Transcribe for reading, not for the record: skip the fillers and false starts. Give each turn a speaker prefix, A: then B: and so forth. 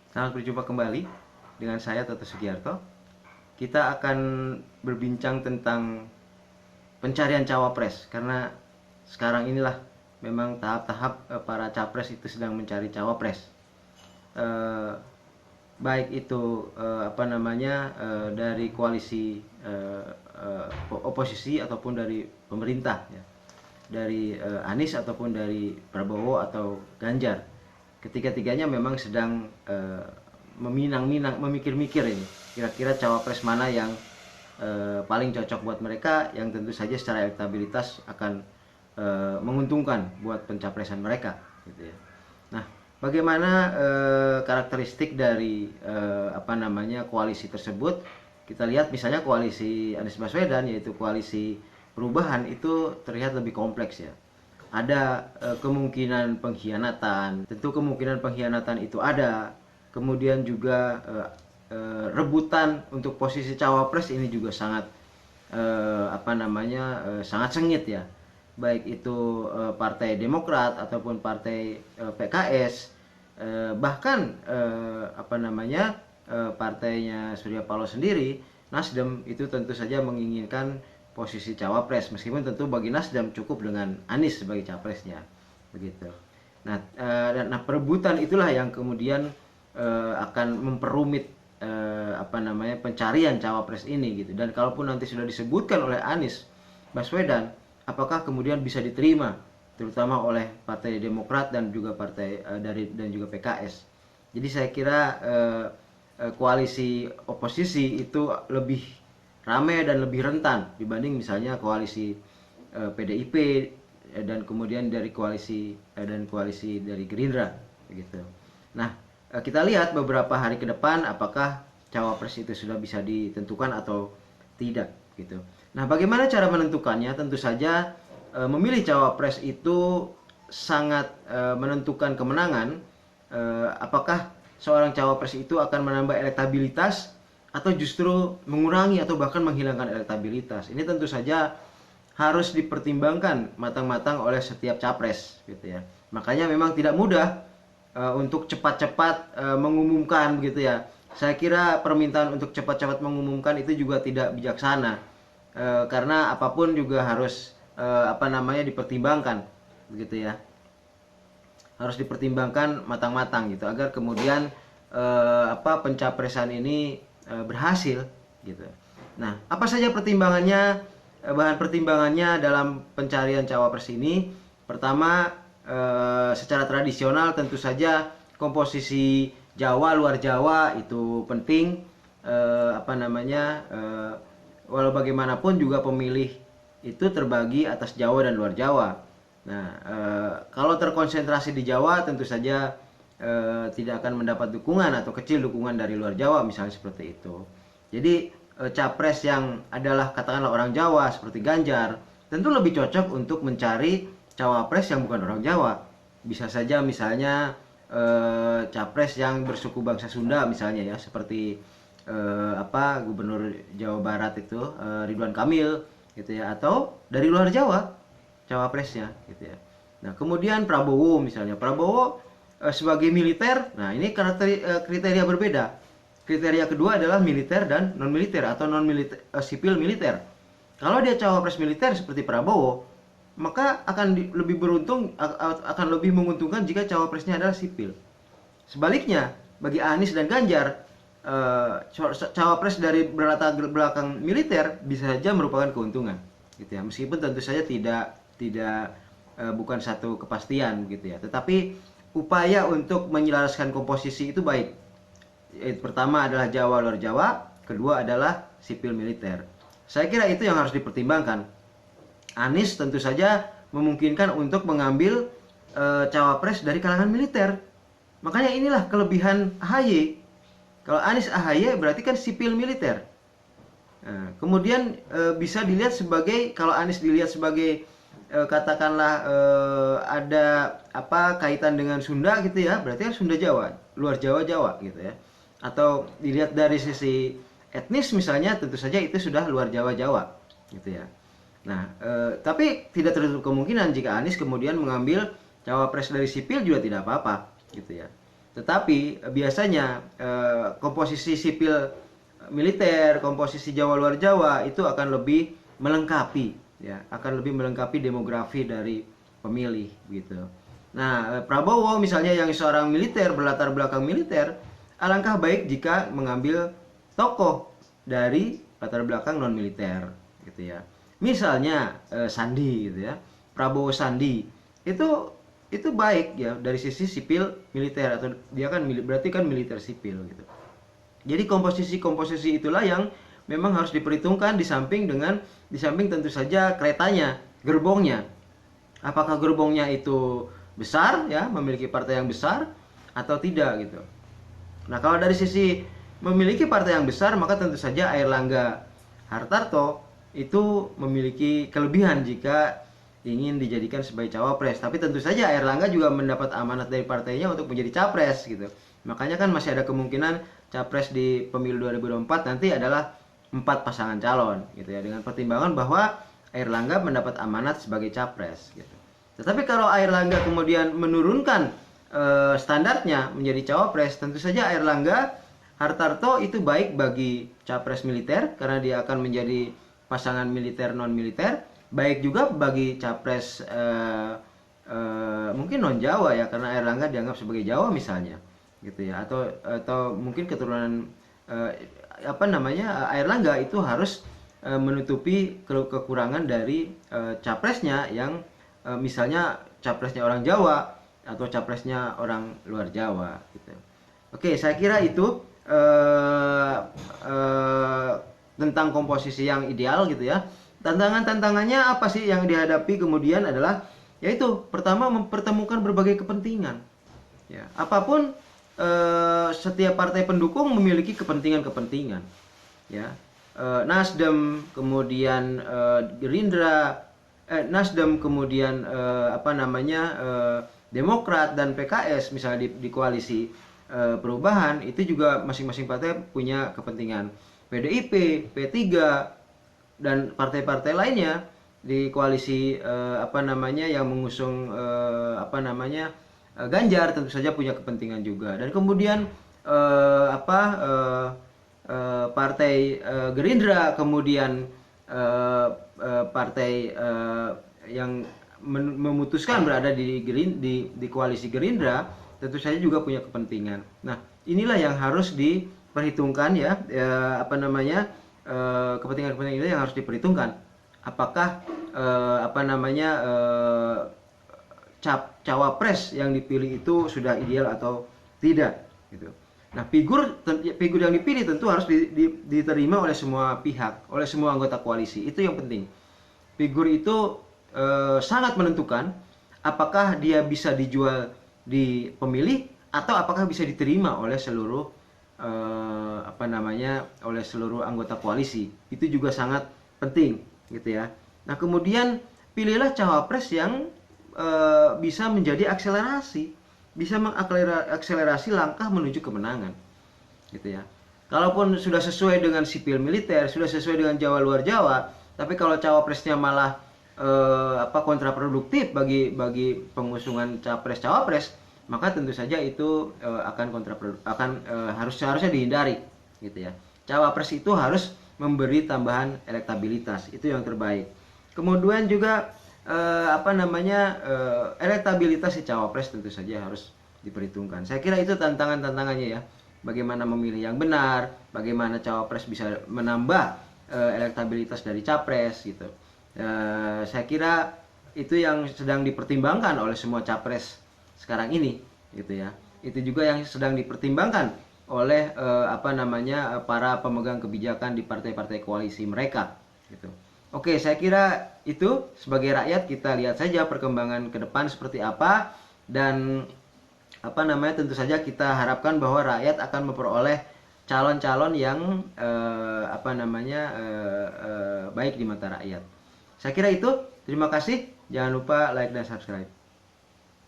A: Selamat berjumpa kembali dengan saya Toto Sugiarto. Kita akan berbincang tentang pencarian cawapres karena sekarang inilah memang tahap-tahap para capres itu sedang mencari cawapres. Eh, Baik itu dari koalisi oposisi ataupun dari pemerintah ya. Dari Anies ataupun dari Prabowo atau Ganjar. Ketiga-tiganya memang sedang meminang-minang, memikir-mikir ini kira-kira cawapres mana yang paling cocok buat mereka, yang tentu saja secara elektabilitas akan menguntungkan buat pencapresan mereka gitu ya. Nah, bagaimana karakteristik dari koalisi tersebut? Kita lihat misalnya koalisi Anies Baswedan, yaitu koalisi perubahan, itu terlihat lebih kompleks ya. Ada kemungkinan pengkhianatan, tentu kemungkinan pengkhianatan itu ada. Kemudian juga rebutan untuk posisi cawapres ini juga sangat sangat sengit ya, baik itu Partai Demokrat ataupun Partai PKS, bahkan partainya Surya Paloh sendiri, Nasdem, itu tentu saja menginginkan posisi cawapres, meskipun tentu bagi Nasdem cukup dengan Anies sebagai capresnya begitu. Nah, perebutan itulah yang kemudian akan memperumit pencarian cawapres ini gitu. Dan kalaupun nanti sudah disebutkan oleh Anies Baswedan, apakah kemudian bisa diterima terutama oleh Partai Demokrat dan juga dan juga PKS. Jadi saya kira koalisi oposisi itu lebih ramai dan lebih rentan dibanding misalnya koalisi PDIP dan kemudian dari koalisi dari Gerindra begitu. Nah, kita lihat beberapa hari ke depan apakah cawapres itu sudah bisa ditentukan atau tidak gitu. Nah, bagaimana cara menentukannya? Tentu saja memilih cawapres itu sangat menentukan kemenangan. Apakah seorang cawapres itu akan menambah elektabilitas atau justru mengurangi atau bahkan menghilangkan elektabilitas. Ini tentu saja harus dipertimbangkan matang-matang oleh setiap capres gitu ya. Makanya memang tidak mudah untuk cepat-cepat mengumumkan begitu ya. Saya kira permintaan untuk cepat-cepat mengumumkan itu juga tidak bijaksana, karena apapun juga harus dipertimbangkan begitu ya. Harus dipertimbangkan matang-matang gitu agar kemudian pencapresan ini berhasil gitu. Nah, apa saja pertimbangannya? Bahan pertimbangannya dalam pencarian cawapres ini, pertama, secara tradisional tentu saja komposisi Jawa luar Jawa itu penting. Walau bagaimanapun juga pemilih itu terbagi atas Jawa dan luar Jawa. Nah, kalau terkonsentrasi di Jawa tentu saja tidak akan mendapat dukungan atau kecil dukungan dari luar Jawa misalnya seperti itu. Jadi capres yang adalah katakanlah orang Jawa seperti Ganjar tentu lebih cocok untuk mencari cawapres yang bukan orang Jawa. Bisa saja misalnya capres yang bersuku bangsa Sunda misalnya ya, seperti Gubernur Jawa Barat itu Ridwan Kamil gitu ya, atau dari luar Jawa cawapresnya gitu ya. Nah, kemudian Prabowo misalnya. Prabowo sebagai militer, nah ini kriteria berbeda. Kriteria kedua adalah militer dan non militer atau non militer, sipil militer. Kalau dia cawapres militer seperti Prabowo, maka akan lebih beruntung, akan lebih menguntungkan jika cawapresnya adalah sipil. Sebaliknya, bagi Anies dan Ganjar, cawapres dari berlatar belakang militer bisa saja merupakan keuntungan, gitu ya. Meskipun tentu saja tidak bukan satu kepastian, gitu ya. Tetapi upaya untuk menyelaraskan komposisi itu baik. Pertama adalah Jawa luar Jawa, kedua adalah sipil militer. Saya kira itu yang harus dipertimbangkan. Anies tentu saja memungkinkan untuk mengambil cawapres dari kalangan militer. Makanya inilah kelebihan AHY. Kalau Anies AHY berarti kan sipil militer. Nah, kemudian bisa dilihat sebagai, kalau Anies dilihat sebagai katakanlah ada kaitan dengan Sunda gitu ya, berarti kan Sunda Jawa, luar Jawa Jawa gitu ya. Atau dilihat dari sisi etnis misalnya, tentu saja itu sudah luar Jawa Jawa gitu ya. Nah, tapi tidak tertutup kemungkinan jika Anies kemudian mengambil cawapres dari sipil juga tidak apa-apa gitu ya. Tetapi biasanya komposisi sipil militer, komposisi Jawa luar Jawa itu akan lebih melengkapi, ya, akan lebih melengkapi demografi dari pemilih gitu. Nah, Prabowo misalnya yang seorang militer, berlatar belakang militer, alangkah baik jika mengambil tokoh dari latar belakang non militer gitu ya. Misalnya Sandi gitu ya. Prabowo Sandi itu baik ya dari sisi sipil militer, atau dia kan berarti kan militer sipil gitu. Jadi komposisi itulah yang memang harus diperhitungkan di samping tentu saja keretanya, gerbongnya. Apakah gerbongnya itu besar ya, memiliki partai yang besar atau tidak gitu. Nah, kalau dari sisi memiliki partai yang besar, maka tentu saja Airlangga Hartarto itu memiliki kelebihan jika ingin dijadikan sebagai cawapres. Tapi tentu saja Airlangga juga mendapat amanat dari partainya untuk menjadi capres gitu. Makanya kan masih ada kemungkinan capres di pemilu 2024 nanti adalah 4 pasangan calon gitu ya, dengan pertimbangan bahwa Airlangga mendapat amanat sebagai capres gitu. Tetapi kalau Airlangga kemudian menurunkan standarnya menjadi cawapres, tentu saja Airlangga Hartarto itu baik bagi capres militer karena dia akan menjadi pasangan militer non militer, baik juga bagi capres mungkin non Jawa ya, karena Airlangga dianggap sebagai Jawa misalnya gitu ya, atau mungkin keturunan Airlangga itu harus menutupi kekurangan dari capresnya yang misalnya capresnya orang Jawa atau capresnya orang luar Jawa gitu. Oke, saya kira itu tentang komposisi yang ideal gitu ya. Tantangannya apa sih yang dihadapi kemudian adalah yaitu pertama mempertemukan berbagai kepentingan. Ya, apapun setiap partai pendukung memiliki kepentingan-kepentingan. Ya, Nasdem, kemudian Gerindra, Nasdem, kemudian Demokrat dan PKS misalnya di koalisi perubahan itu juga masing-masing partai punya kepentingan. PDIP, P3 dan partai-partai lainnya di koalisi yang mengusung Ganjar tentu saja punya kepentingan juga. Dan kemudian partai Gerindra, kemudian partai yang memutuskan berada di koalisi Gerindra tentu saja juga punya kepentingan. Nah, inilah yang harus diperhitungkan ya, kepentingan-kepentingan ini yang harus diperhitungkan. Apakah cawapres yang dipilih itu sudah ideal atau tidak gitu. Nah, figur yang dipilih tentu harus diterima oleh semua pihak, oleh semua anggota koalisi. Itu yang penting. Figur itu sangat menentukan apakah dia bisa dijual di pemilih atau apakah bisa diterima oleh seluruh oleh seluruh anggota koalisi. Itu juga sangat penting gitu ya. Nah, kemudian pilihlah cawapres yang bisa menjadi akselerasi, bisa mengakselerasi langkah menuju kemenangan gitu ya. Kalaupun sudah sesuai dengan sipil militer, sudah sesuai dengan Jawa luar Jawa, tapi kalau cawapresnya malah kontraproduktif bagi pengusungan capres cawapres, maka tentu saja itu akan kontraproduktif, harusnya dihindari gitu ya. Cawapres itu harus memberi tambahan elektabilitas, itu yang terbaik. Kemudian juga elektabilitas si cawapres tentu saja harus diperhitungkan. Saya kira itu tantangannya ya. Bagaimana memilih yang benar, bagaimana cawapres bisa menambah elektabilitas dari capres gitu. Saya kira itu yang sedang dipertimbangkan oleh semua capres sekarang ini gitu ya. Itu juga yang sedang dipertimbangkan oleh para pemegang kebijakan di partai-partai koalisi mereka gitu. Oke, saya kira itu sebagai rakyat kita lihat saja perkembangan ke depan seperti apa, dan tentu saja kita harapkan bahwa rakyat akan memperoleh calon-calon yang baik di mata rakyat. Saya kira itu. Terima kasih. Jangan lupa like dan subscribe.